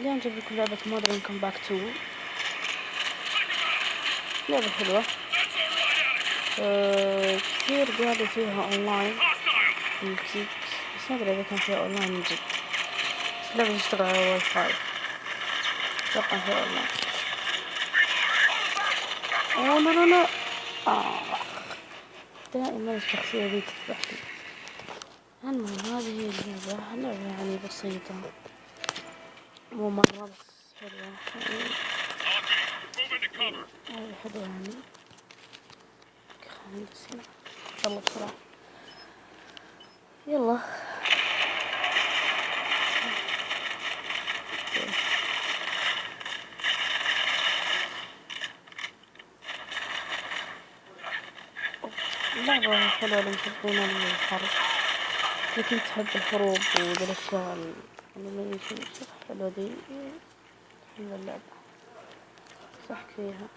اليوم جايب لكم لعبة مودرن كومباك 2. لعبة حلوة. كثير قالوا فيها اونلاين يمكن، بس ما ادري اذا كان فيها اونلاين من جد. بس لعبة تشتغل على واي فاي، اتوقع فيها اونلاين. اوه لا لا لا، دائما الشخصية ذي تذبحني. المهم هذه هي اللعبة يعني بسيطة، مو مرة بس حلوة يعني حلوة يعني. خلينا ندس هنا، يلا بسرعة يلا. اللعبة حلوة للمحبين الحرب، لكن تحب الحروب وذي الأشياء الأنيميشن حلوة ذي، حلوة اللعبة صحك فيها.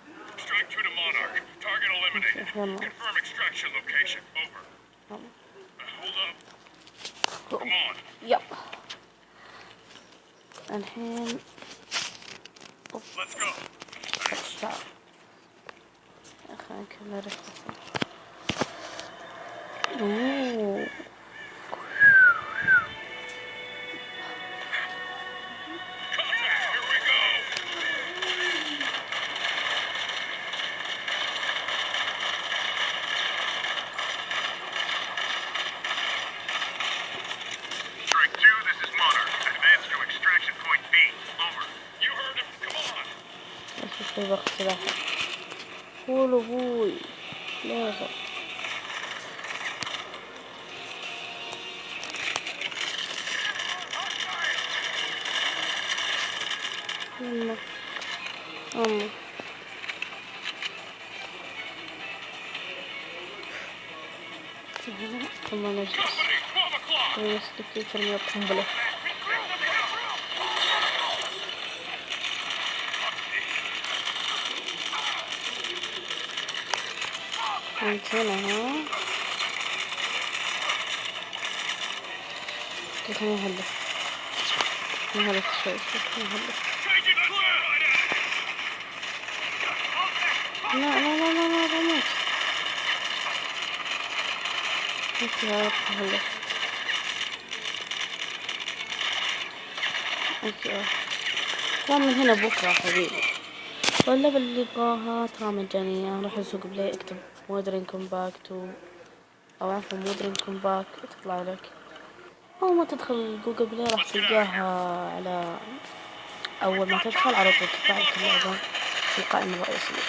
يلا يلا الحين خلينا نكمل رحلة. اوه في وقت سلاح. قولوا بوي لازم يلا الله. ثم نجلس ونسلك ترمي القنبلة. انت هنا ها، خليني اهلك نهلك شوي نهلك. لا لا لا لا لا بموت. انت هلك انت طبعا من هنا بكرة حبيبي. واللعبة اللي يبغاها ترى مجانية، روح السوق بلاي اكتب مودرن كومباك 2 او عفوا مودرن كومباك تطلع لك. اول ما تدخل جوجل بلاي راح تلقاها، على اول ما تدخل على طول تطلع لك اللعبة في القائمة الرئيسية.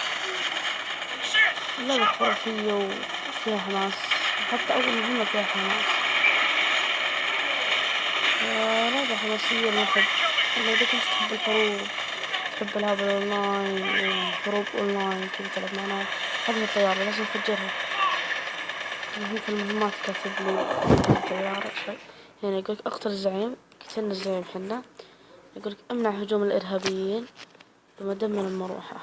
اللعبة خرافية وفيها حماس، حتى اول مهمة فيها حماس. لعبة حماسية للحب، اذا كنت تحب الحروب، تحب العاب اونلاين وحروب اونلاين كذا تلعب مع ناس. هذه الطيارة لازم نفجرها. هي في المهمات كاتب لي الطيارة شوي هنا، يقولك اقتل الزعيم، قتلنا الزعيم حنا. يقولك امنع هجوم الارهابيين بما دمر المروحة.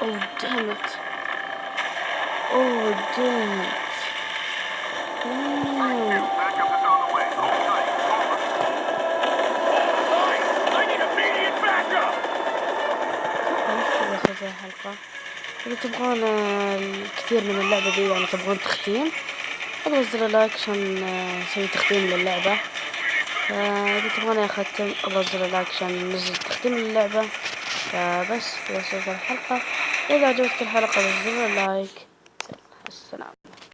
Oh damn it. Oh damn it. في الحلقة إذا تبغون الكثير من اللعبة دي، يعني تبغون تختيم، اضغط زر لايك عشان نسوي تختيم للعبة. إذا تبغون أختم اضغط زر لايك عشان ننزل تختيم للعبة. فبس في الحلقة، إذا عجبتك الحلقة اضغط زر لايك. السلام.